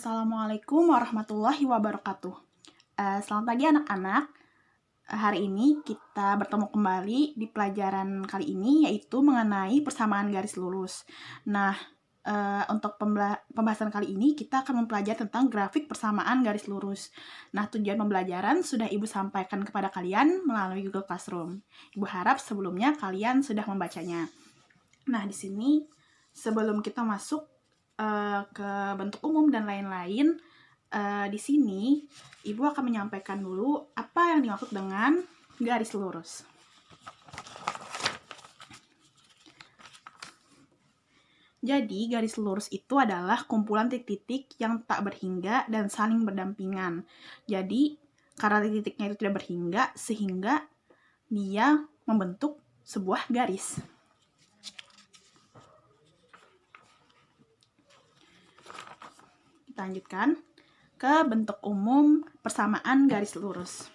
Assalamualaikum warahmatullahi wabarakatuh. Selamat pagi anak-anak. Hari ini kita bertemu kembali di pelajaran kali ini, yaitu mengenai persamaan garis lurus. Nah, untuk pembahasan kali ini kita akan mempelajari tentang grafik persamaan garis lurus. Nah, tujuan pembelajaran sudah Ibu sampaikan kepada kalian melalui Google Classroom. Ibu harap sebelumnya kalian sudah membacanya. Nah, di sini sebelum kita masuk ke bentuk umum dan lain-lain, di sini Ibu akan menyampaikan dulu apa yang dimaksud dengan garis lurus. Jadi, garis lurus itu adalah kumpulan titik-titik yang tak berhingga dan saling berdampingan. Jadi, karena titik-titiknya itu tidak berhingga, sehingga dia membentuk sebuah garis. Kita lanjutkan ke bentuk umum persamaan garis lurus.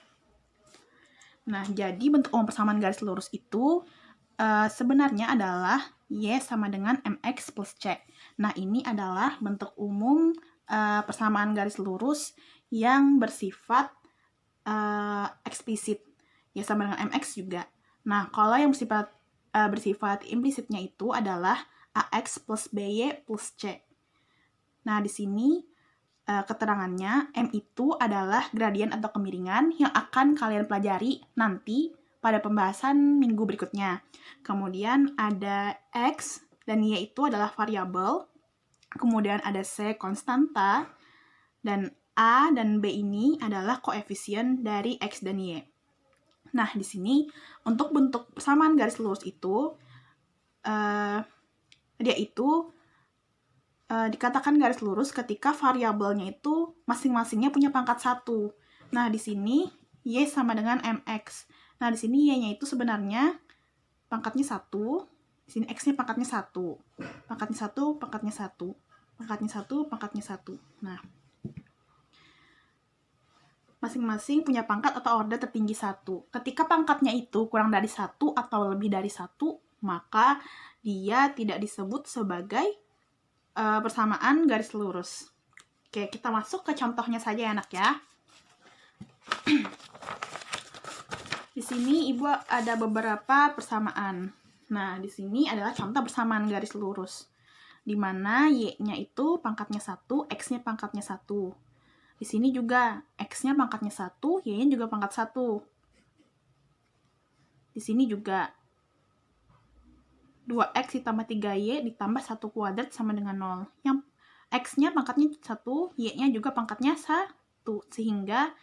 Nah, jadi bentuk umum persamaan garis lurus itu sebenarnya adalah Y sama dengan MX plus C. Nah, ini adalah bentuk umum persamaan garis lurus yang bersifat eksplisit. Y sama dengan MX juga. Nah, kalau yang bersifat implisitnya itu adalah AX plus BY plus C. Nah, di sini keterangannya, M itu adalah gradien atau kemiringan yang akan kalian pelajari nanti pada pembahasan minggu berikutnya. Kemudian ada X dan Y itu adalah variabel. Kemudian ada C konstanta. Dan A dan B ini adalah koefisien dari X dan Y. Nah, di sini untuk bentuk persamaan garis lurus itu, dia itu dikatakan garis lurus ketika variabelnya itu masing-masingnya punya pangkat 1. Nah, di sini Y sama dengan MX. Nah, di sini Y-nya itu sebenarnya pangkatnya 1. Di sini X-nya pangkatnya 1. Pangkatnya 1, pangkatnya 1. Pangkatnya 1, pangkatnya 1. Nah, masing-masing punya pangkat atau order tertinggi 1. Ketika pangkatnya itu kurang dari 1 atau lebih dari 1, maka dia tidak disebut sebagai persamaan garis lurus. Oke, kita masuk ke contohnya saja ya, anak ya. Di sini Ibu ada beberapa persamaan. Nah, di sini adalah contoh persamaan garis lurus, di mana Y-nya itu pangkatnya 1, X-nya pangkatnya 1. Di sini juga X-nya pangkatnya 1, Y-nya juga pangkat 1. Di sini juga 2X ditambah 3Y ditambah 1 kuadrat sama dengan 0. Yang X-nya pangkatnya 1, Y-nya juga pangkatnya 1. Sehingga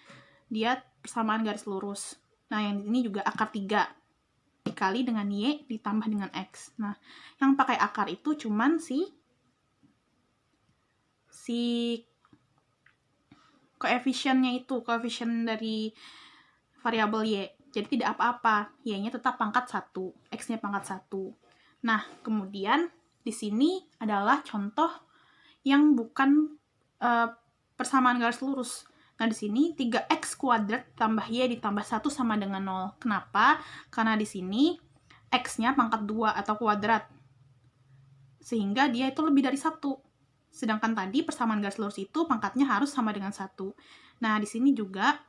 dia persamaan garis lurus. Nah, yang ini juga akar 3 dikali dengan Y ditambah dengan X. Nah, yang pakai akar itu cuman si koefisiennya itu, koefisien dari variabel Y. Jadi tidak apa-apa, Y-nya tetap pangkat 1, X-nya pangkat 1. Nah, kemudian di sini adalah contoh yang bukan persamaan garis lurus. Nah, di sini 3X kuadrat tambah Y ditambah 1 sama dengan 0. Kenapa? Karena di sini X-nya pangkat 2 atau kuadrat. Sehingga dia itu lebih dari 1. Sedangkan tadi persamaan garis lurus itu pangkatnya harus sama dengan 1. Nah, di sini juga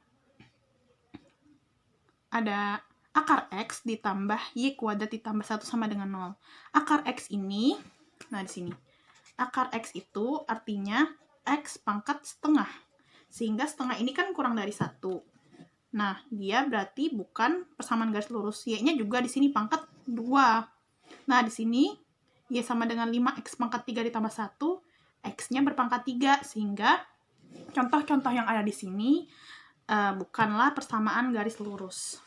ada akar X ditambah Y kuadrat ditambah 1 sama dengan 0. Akar X ini, nah di sini, akar X itu artinya X pangkat setengah. Sehingga setengah ini kan kurang dari 1. Nah, dia berarti bukan persamaan garis lurus. Y-nya juga di sini pangkat 2. Nah, di sini Y sama dengan 5X pangkat 3 ditambah 1. X-nya berpangkat 3. Sehingga contoh-contoh yang ada di sini bukanlah persamaan garis lurus.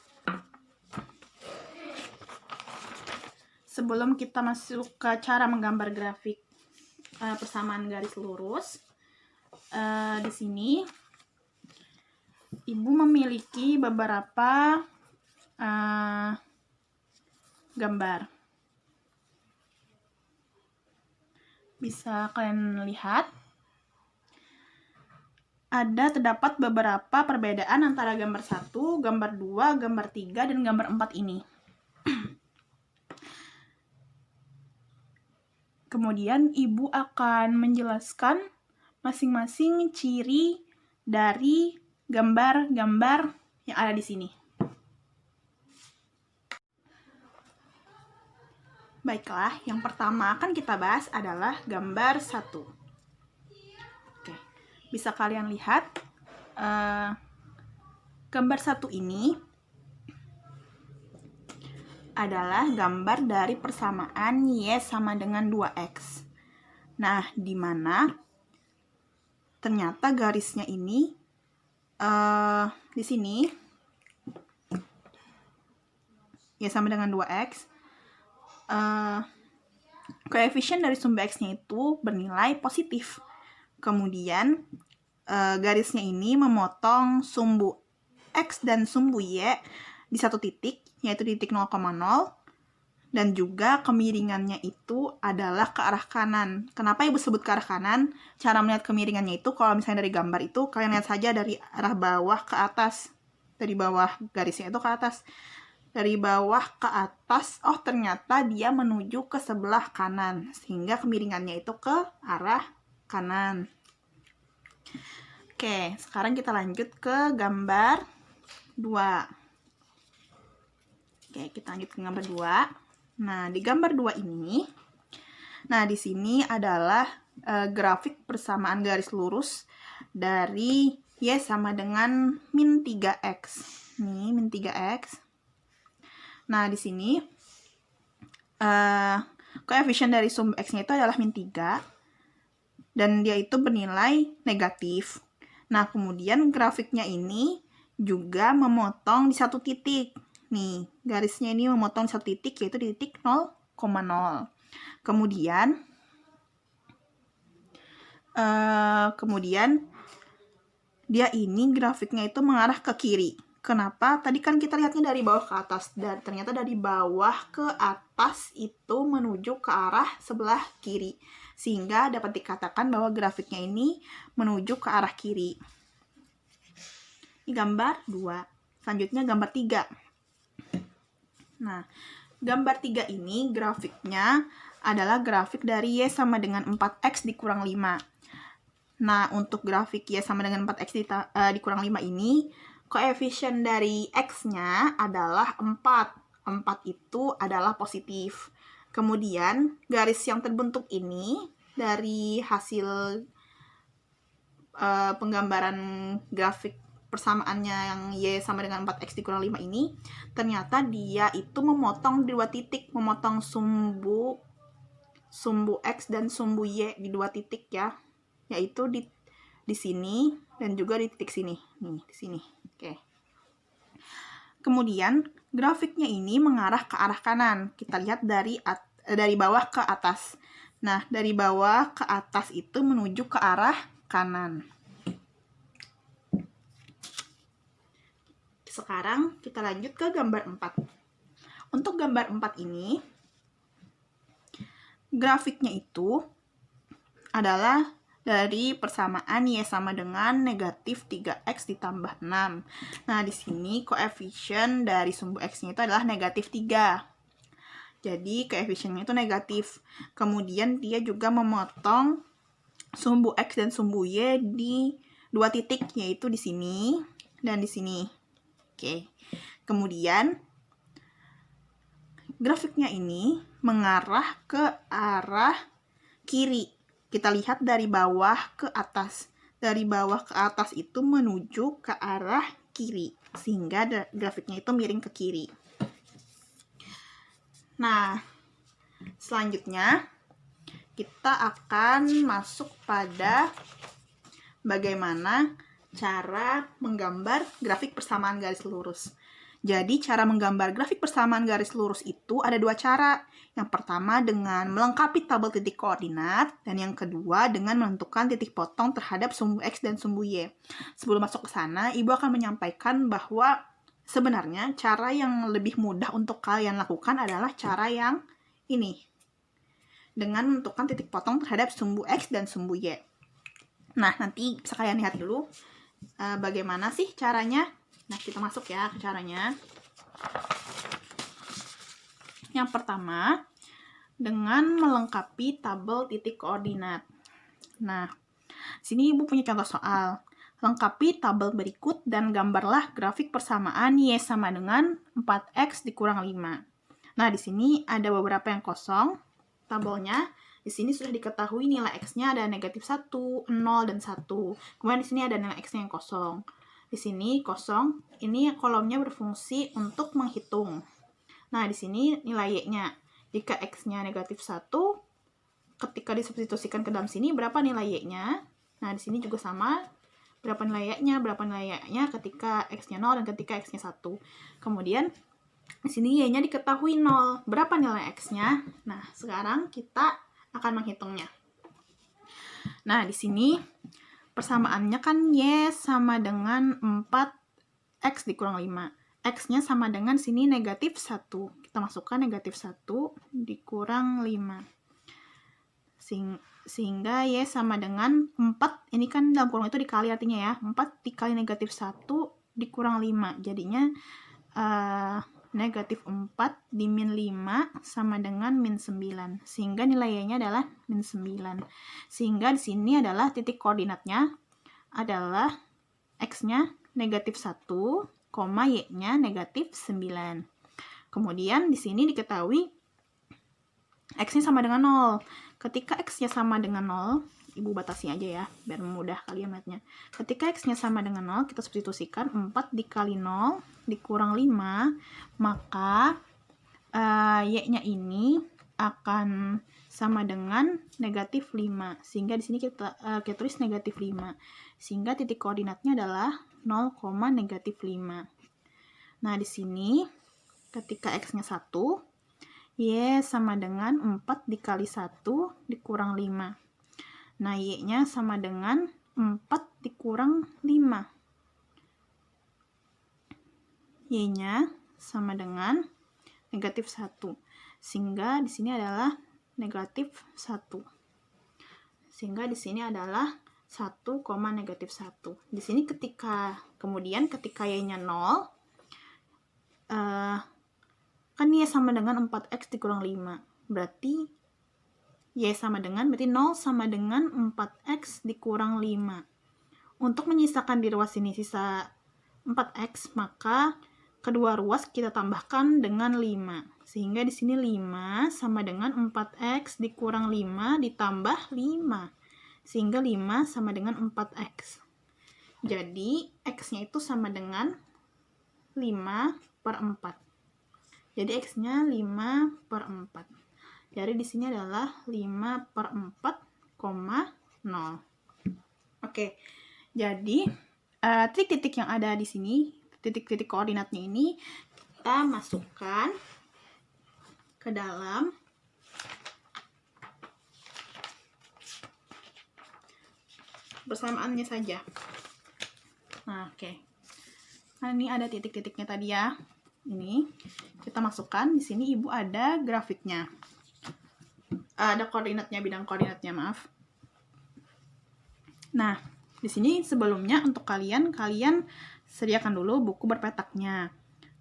Sebelum kita masuk ke cara menggambar grafik persamaan garis lurus, di sini Ibu memiliki beberapa gambar. Bisa kalian lihat. Terdapat beberapa perbedaan antara gambar 1, gambar 2, gambar 3, dan gambar 4 ini. Kemudian Ibu akan menjelaskan masing-masing ciri dari gambar-gambar yang ada di sini. Baiklah, yang pertama akan kita bahas adalah gambar 1. Oke, bisa kalian lihat gambar 1 ini adalah gambar dari persamaan Y sama dengan 2X. Nah, di mana ternyata garisnya ini di sini Y sama dengan 2X. Koefisien dari sumbu X-nya itu bernilai positif. Kemudian garisnya ini memotong sumbu X dan sumbu Y di satu titik, yaitu titik 0,0, dan juga kemiringannya itu adalah ke arah kanan. Kenapa ibu sebut ke arah kanan? Cara melihat kemiringannya itu, kalau misalnya dari gambar itu, kalian lihat saja dari arah bawah ke atas. Dari bawah garisnya itu ke atas. Dari bawah ke atas, oh ternyata dia menuju ke sebelah kanan, sehingga kemiringannya itu ke arah kanan. Oke, sekarang kita lanjut ke gambar 2. Oke, kita lanjut ke gambar 2. Nah, di gambar 2 ini, nah di sini adalah grafik persamaan garis lurus dari Y sama dengan min 3X. Nih, min 3X. Nah, di sini koefisien dari sumbu X-nya itu adalah min 3, dan dia itu bernilai negatif. Nah, kemudian grafiknya ini juga memotong di satu titik. Nih, garisnya ini memotong di satu titik, yaitu di titik 0,0. Kemudian dia ini grafiknya itu mengarah ke kiri. Kenapa? Tadi kan kita lihatnya dari bawah ke atas, dan ternyata dari bawah ke atas itu menuju ke arah sebelah kiri, sehingga dapat dikatakan bahwa grafiknya ini menuju ke arah kiri. Ini gambar 2. Selanjutnya gambar 3. Nah, gambar 3 ini grafiknya adalah grafik dari Y sama dengan 4X dikurang 5. Nah, untuk grafik Y sama dengan 4X dikurang 5 ini, koefisien dari X-nya adalah 4. 4 itu adalah positif. Kemudian, garis yang terbentuk ini dari hasil penggambaran grafik persamaannya yang Y sama dengan 4X dikurang 5 ini, ternyata dia itu memotong di 2 titik, memotong sumbu X dan sumbu Y di 2 titik ya, yaitu di sini dan juga di titik sini. Nih, di sini. Oke. Kemudian grafiknya ini mengarah ke arah kanan. Kita lihat dari bawah ke atas. Nah, dari bawah ke atas itu menuju ke arah kanan. Sekarang kita lanjut ke gambar 4. Untuk gambar 4 ini, grafiknya itu adalah dari persamaan Y sama dengan negatif 3X ditambah 6. Nah, di sini koefisien dari sumbu X-nya itu adalah negatif 3. Jadi, koefisiennya itu negatif. Kemudian, dia juga memotong sumbu X dan sumbu Y di 2 titik, yaitu di sini dan di sini. Oke. Kemudian, grafiknya ini mengarah ke arah kiri. Kita lihat dari bawah ke atas. Dari bawah ke atas itu menuju ke arah kiri, sehingga grafiknya itu miring ke kiri. Nah, selanjutnya kita akan masuk pada bagaimana cara menggambar grafik persamaan garis lurus. Jadi, cara menggambar grafik persamaan garis lurus itu ada 2 cara. Yang pertama dengan melengkapi tabel titik koordinat, dan yang kedua dengan menentukan titik potong terhadap sumbu X dan sumbu Y. Sebelum masuk ke sana, Ibu akan menyampaikan bahwa sebenarnya cara yang lebih mudah untuk kalian lakukan adalah cara yang ini. Dengan menentukan titik potong terhadap sumbu X dan sumbu Y. Nah, nanti bisa kalian lihat dulu bagaimana sih caranya. Nah, kita masuk ya ke caranya. Yang pertama, dengan melengkapi tabel titik koordinat. Nah, sini Ibu punya contoh soal. Lengkapi tabel berikut dan gambarlah grafik persamaan Y sama dengan 4X dikurang 5. Nah, di sini ada beberapa yang kosong tabelnya. Di sini sudah diketahui nilai X-nya ada negatif 1, 0, dan 1. Kemudian di sini ada nilai X-nya yang kosong. Di sini kosong, ini kolomnya berfungsi untuk menghitung. Nah, di sini nilai Y-nya. Jika X-nya negatif 1, ketika disubstitusikan ke dalam sini, berapa nilai Y-nya? Nah, di sini juga sama. Berapa nilai Y-nya ketika X-nya 0 dan ketika X-nya 1. Kemudian, di sini Y-nya diketahui 0. Berapa nilai X-nya? Nah, sekarang kita akan menghitungnya. Nah, di sini persamaannya kan Y sama dengan 4X dikurang 5. X-nya sama dengan sini negatif 1. Kita masukkan negatif 1 dikurang 5. Sehingga Y sama dengan 4. Ini kan dalam kurung itu dikali artinya ya. 4 dikali negatif 1 dikurang 5. Jadinya negatif 4 di min 5 sama dengan min 9. Sehingga nilai Y-nya adalah min 9. Sehingga di sini adalah titik koordinatnya adalah X-nya negatif 1, Y-nya negatif 9. Kemudian di sini diketahui X-nya sama dengan 0. Ketika X-nya sama dengan 0, Ibu batasi aja ya, biar mudah kalian melihatnya. Ketika X-nya sama dengan 0, kita substitusikan 4 dikali 0 dikurang 5, maka Y-nya ini akan sama dengan negatif 5. Sehingga di sini kita tulis negatif 5. Sehingga titik koordinatnya adalah 0, negatif 5. Nah, di sini ketika X-nya 1, Y sama dengan 4 dikali 1 dikurang 5. Nah, Y-nya sama dengan 4 dikurang 5. Y-nya sama dengan negatif 1. Sehingga di sini adalah negatif 1. Sehingga di sini adalah 1, negatif 1. Di sini kemudian ketika Y-nya 0, kan Y sama dengan 4X dikurang 5. Berarti Y sama dengan, berarti 0 sama dengan 4X dikurang 5. Untuk menyisakan di ruas ini sisa 4X, maka kedua ruas kita tambahkan dengan 5. Sehingga di sini 5 sama dengan 4X dikurang 5 ditambah 5. Sehingga 5 sama dengan 4X. Jadi, X-nya itu sama dengan 5/4. Jadi X-nya 5/4. Jadi di sini adalah 5/4,0. Oke. Jadi titik-titik yang ada di sini, titik-titik koordinatnya ini kita masukkan ke dalam persamaannya saja. Nah, oke. Nah, ini ada titik-titiknya tadi ya. Ini kita masukkan di sini. Ibu ada grafiknya, ada koordinatnya, bidang koordinatnya, maaf. Nah, di sini sebelumnya untuk kalian sediakan dulu buku berpetaknya.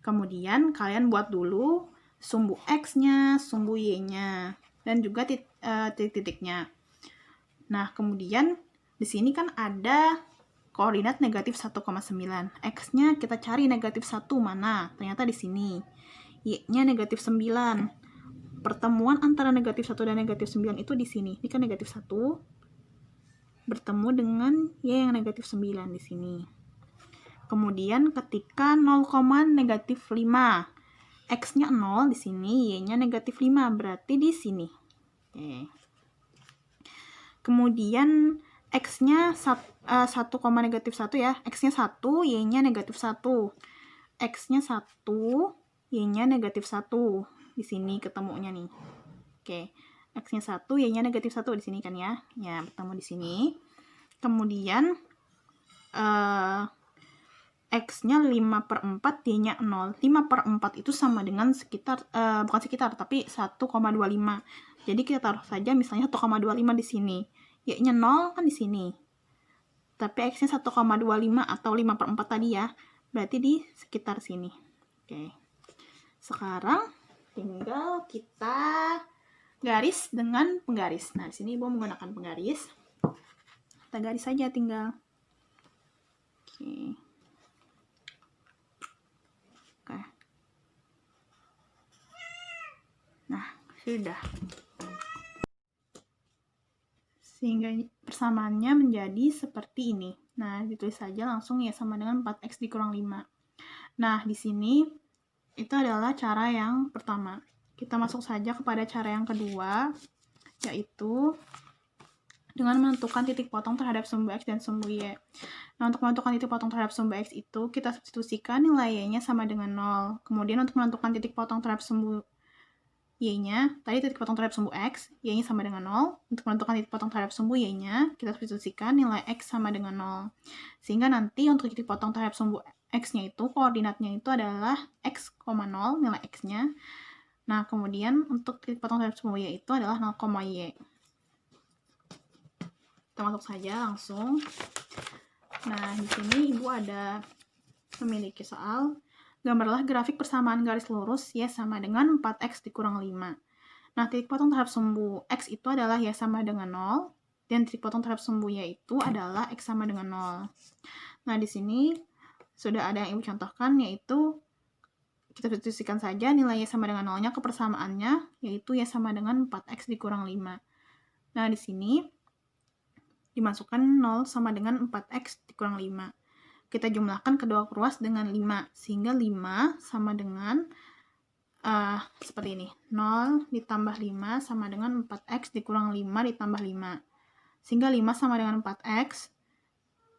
Kemudian kalian buat dulu sumbu X-nya, sumbu Y-nya, dan juga titik-titiknya. Nah, kemudian di sini kan ada koordinat negatif 1,9. X-nya kita cari negatif 1 mana? Ternyata di sini. Y-nya negatif 9. Pertemuan antara negatif 1 dan negatif 9 itu di sini. Ini kan negatif 1 bertemu dengan Y yang negatif 9 di sini. Kemudian ketika 0, negatif 5. X-nya 0 di sini, Y-nya negatif 5. Berarti di sini. Oke. Kemudian X-nya 1, negatif 1 ya. X-nya 1, Y-nya negatif 1. X-nya 1, Y-nya negatif 1. Di sini ketemunya nih. Oke. X-nya 1, Y-nya negatif 1 di sini kan ya. Ya, bertemu di sini. Kemudian X-nya 5/4, Y-nya 0. 5/4 itu sama dengan bukan sekitar, tapi 1,25. Jadi kita taruh saja misalnya 1,25 di sini. Y-nya 0 kan di sini. Tapi X-nya 1,25 atau 5/4 tadi ya. Berarti di sekitar sini. Oke. Sekarang tinggal kita garis dengan penggaris. Nah, di sini Ibu menggunakan penggaris. kita garis saja tinggal. Oke. Nah, sudah. Sehingga persamaannya menjadi seperti ini. Nah, ditulis saja langsung ya sama dengan 4x dikurang 5. Nah, di sini itu adalah cara yang pertama. Kita masuk saja kepada cara yang kedua, yaitu dengan menentukan titik potong terhadap sumbu X dan sumbu Y. Nah, untuk menentukan titik potong terhadap sumbu X itu, kita substitusikan nilai Y-nya sama dengan 0. Kemudian untuk menentukan titik potong terhadap sumbu Y-nya, tadi titik potong terhadap sumbu X, Y-nya sama dengan 0. Untuk menentukan titik potong terhadap sumbu Y-nya, kita substitusikan nilai X sama dengan 0. Sehingga nanti untuk titik potong terhadap sumbu X-nya itu, koordinatnya itu adalah X, 0, nilai X-nya. Nah, kemudian untuk titik potong terhadap sumbu Y itu adalah 0, Y. Kita masuk saja langsung. Nah, di sini Ibu ada memiliki soal. Gambarlah grafik persamaan garis lurus Y sama dengan 4X dikurang 5. Nah, titik potong terhadap sumbu X itu adalah Y sama dengan 0. Dan titik potong terhadap sumbu Y itu adalah X sama dengan 0. Nah, di sini sudah ada yang Ibu contohkan, yaitu kita substitusikan saja nilai Y sama dengan 0-nya ke persamaannya, yaitu Y sama dengan 4X dikurang 5. Nah, di sini dimasukkan 0 sama dengan 4X dikurang 5. Kita jumlahkan kedua ruas dengan 5, sehingga 5 sama dengan seperti ini. 0 ditambah 5 sama dengan 4X dikurang 5 ditambah 5. Sehingga 5 sama dengan 4X,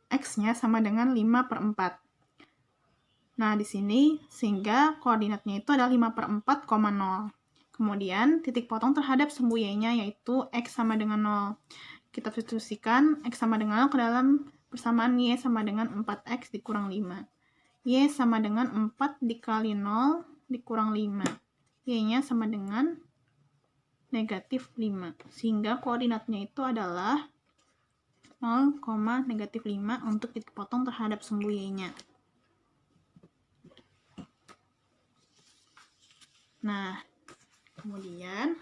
X-nya sama dengan 5 per 4. Nah, di sini, sehingga koordinatnya itu adalah 5 per 4, 0. Kemudian, titik potong terhadap sumbu Y-nya, yaitu X sama dengan 0. Kita substitusikan X sama dengan 0 ke dalam persamaan Y sama dengan 4X dikurang 5. Y sama dengan 4 dikali 0 dikurang 5. Y-nya sama dengan negatif 5. Sehingga koordinatnya itu adalah 0, negatif 5 untuk titik potong terhadap sumbu Y-nya. Nah, kemudian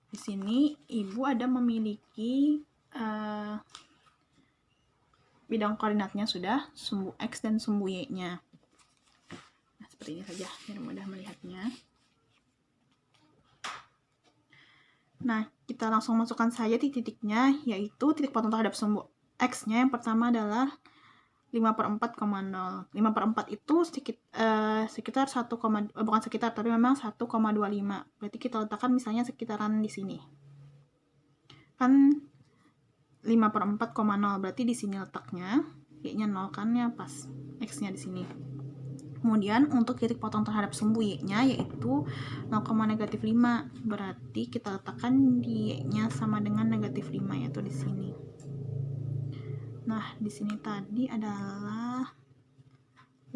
di sini Ibu ada memiliki bidang koordinatnya sudah, sumbu X dan sumbu Y-nya. Nah, seperti ini saja, biar mudah melihatnya. Nah, kita langsung masukkan saja titiknya, yaitu titik potong terhadap sumbu X-nya yang pertama adalah 5 per 4, 0. 5 per 4 itu sekitar 1, bukan sekitar, tapi memang 1,25. Berarti kita letakkan misalnya sekitaran di sini. Kan 5 per 4, 0. Berarti di sini letaknya. Y-nya 0 kan ya pas. X-nya di sini. Kemudian untuk titik potong terhadap sumbu Y-nya yaitu 0, negatif 5. Berarti kita letakkan di Y-nya sama dengan negatif 5, yaitu di sini. Nah, di sini tadi adalah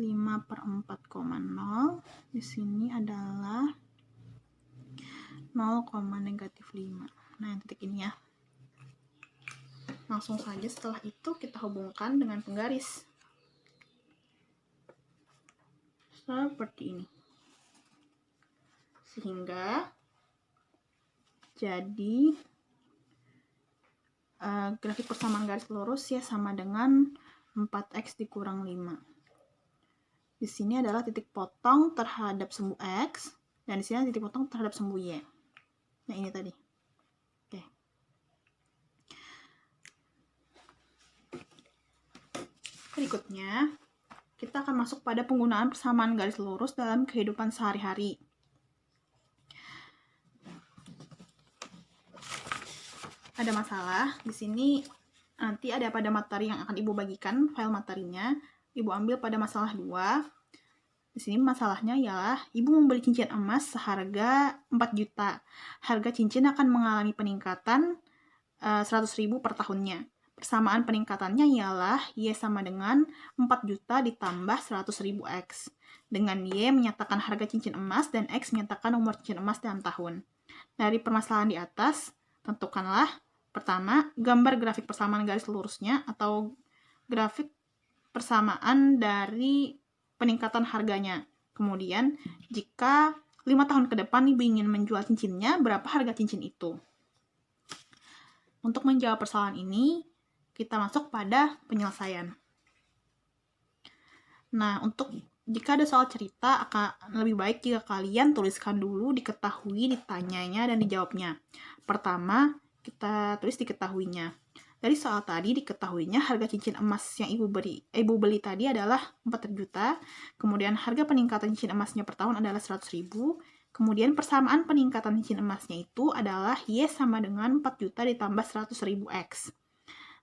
5 per 4, 0. Di sini adalah 0, negatif 5. Nah, yang titik ini ya. Langsung saja setelah itu kita hubungkan dengan penggaris. Seperti ini. Sehingga jadi grafik persamaan garis lurus ya sama dengan 4X dikurang 5. Di sini adalah titik potong terhadap sumbu X, dan di sini titik potong terhadap sumbu Y. Nah, ini tadi. Oke. Berikutnya, kita akan masuk pada penggunaan persamaan garis lurus dalam kehidupan sehari-hari. Ada masalah di sini, nanti ada pada materi yang akan Ibu bagikan file materinya. Ibu ambil pada masalah 2. Di sini masalahnya ialah Ibu membeli cincin emas seharga 4 juta. Harga cincin akan mengalami peningkatan 100.000 per tahunnya. Persamaan peningkatannya ialah Y sama dengan 4 juta ditambah 100.000 X. Dengan Y menyatakan harga cincin emas dan X menyatakan umur cincin emas dalam tahun. Dari permasalahan di atas, tentukanlah pertama, gambar grafik persamaan garis lurusnya atau grafik persamaan dari peningkatan harganya. Kemudian, jika 5 tahun ke depan Ibu ingin menjual cincinnya, berapa harga cincin itu? Untuk menjawab persoalan ini, kita masuk pada penyelesaian. Nah, jika ada soal cerita, akan lebih baik jika kalian tuliskan dulu diketahui, ditanyanya, dan dijawabnya. Pertama, kita tulis diketahuinya. Dari soal tadi diketahuinya harga cincin emas yang ibu beli tadi adalah 4 juta. Kemudian harga peningkatan cincin emasnya per tahun adalah 100.000. Kemudian persamaan peningkatan cincin emasnya itu adalah Y sama dengan 4 juta ditambah 100.000 X.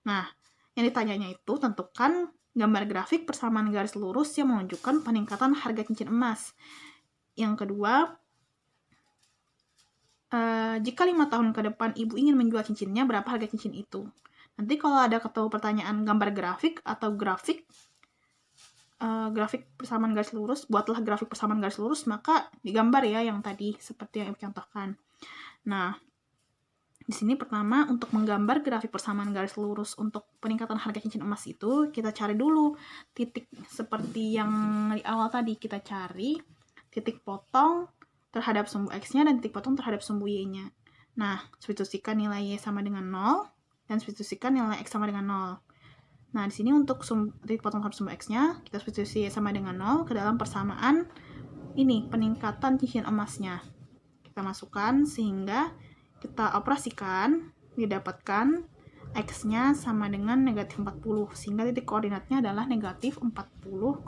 Nah, yang ditanyanya itu tentukan gambar grafik persamaan garis lurus yang menunjukkan peningkatan harga cincin emas. Yang kedua, jika 5 tahun ke depan ibu ingin menjual cincinnya, berapa harga cincin itu? Nanti kalau ada ketemu pertanyaan gambar grafik atau grafik persamaan garis lurus, buatlah grafik persamaan garis lurus, maka digambar ya yang tadi seperti yang ibu contohkan. Nah, di sini pertama untuk menggambar grafik persamaan garis lurus untuk peningkatan harga cincin emas itu, kita cari dulu titik seperti yang di awal tadi, kita cari titik potong terhadap sumbu X-nya dan titik potong terhadap sumbu Y-nya. Nah, substitusikan nilai Y sama dengan 0 dan substitusikan nilai X sama dengan 0. Nah, di sini untuk titik potong terhadap sumbu X-nya, kita substitusi Y sama dengan 0 ke dalam persamaan ini, peningkatan cincin emasnya. Kita masukkan sehingga kita operasikan, didapatkan X-nya sama dengan negatif 40, sehingga titik koordinatnya adalah negatif 40,0.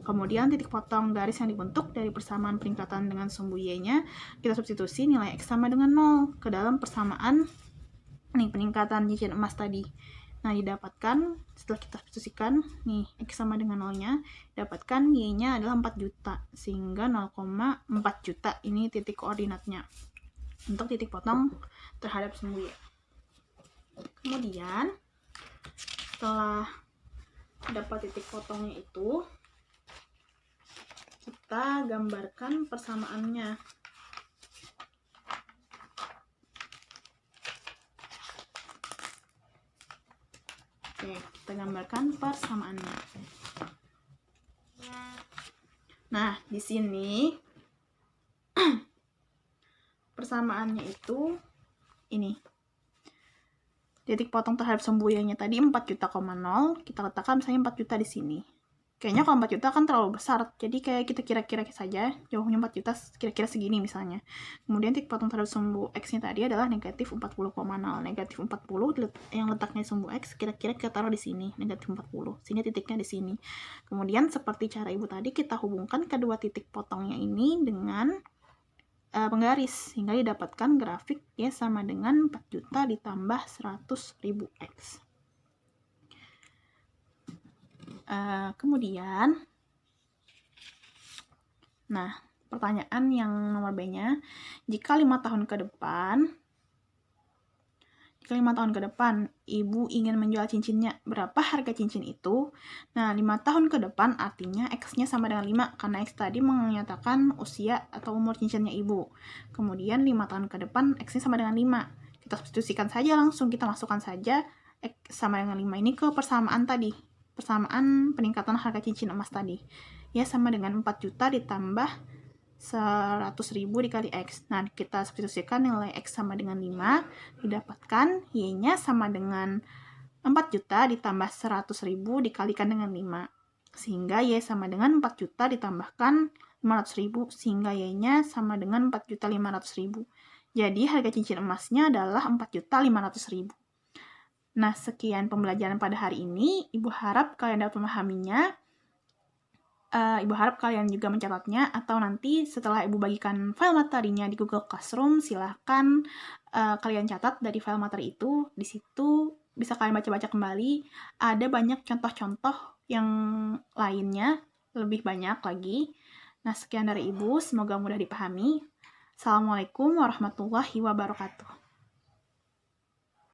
Kemudian titik potong garis yang dibentuk dari persamaan peningkatan dengan sumbu Y-nya, kita substitusi nilai X sama dengan 0 ke dalam persamaan peningkatan cincin emas tadi. Nah, didapatkan setelah kita substitusikan nih X sama dengan 0-nya, dapatkan Y-nya adalah 4 juta, sehingga 0,4 juta ini titik koordinatnya untuk titik potong terhadap sumbu Y. Kemudian setelah dapat titik potongnya itu, kita gambarkan persamaannya. Oke, kita gambarkan persamaannya. Nah, di sini persamaannya itu ini. Titik potong terhadap sumbu Y-nya tadi 4 juta, kita letakkan misalnya 4 juta di sini. Kayaknya kalau 4 juta kan terlalu besar, jadi kayak kita kira-kira saja jauhnya 4 juta kira-kira segini misalnya. Kemudian titik potong terhadap sumbu X-nya tadi adalah negatif 40,0. Negatif 40 yang letaknya sumbu X kira-kira kita taruh di sini, negatif 40. Sehingga titiknya di sini. Kemudian seperti cara ibu tadi, kita hubungkan kedua titik potongnya ini dengan penggaris, sehingga didapatkan grafik Y sama dengan 4 juta ditambah 100.000 X. Kemudian, nah, pertanyaan yang nomor B-nya, jika 5 tahun ke depan ibu ingin menjual cincinnya, berapa harga cincin itu? Nah, 5 tahun ke depan artinya X-nya sama dengan 5, karena X tadi menyatakan usia atau umur cincinnya ibu. Kemudian 5 tahun ke depan X-nya sama dengan 5. Kita substitusikan saja langsung, kita masukkan saja X sama dengan 5 ini ke persamaan tadi. Persamaan peningkatan harga cincin emas tadi. Ya, sama dengan 4 juta ditambah 100.000 dikali X. Nah, kita substitusikan nilai X sama dengan 5, didapatkan Y-nya sama dengan 4 juta ditambah 100.000 dikalikan dengan 5. Sehingga Y sama dengan 4 juta ditambahkan 500.000, sehingga Y-nya sama dengan 4.500.000. Jadi, harga cincin emasnya adalah 4.500.000. Nah, sekian pembelajaran pada hari ini. Ibu harap kalian dapat memahaminya. Ibu harap kalian juga mencatatnya, atau nanti setelah Ibu bagikan file materinya di Google Classroom, silahkan kalian catat dari file materi itu. Di situ bisa kalian baca-baca kembali. Ada banyak contoh-contoh yang lainnya, lebih banyak lagi. Nah, sekian dari Ibu. Semoga mudah dipahami. Assalamualaikum warahmatullahi wabarakatuh.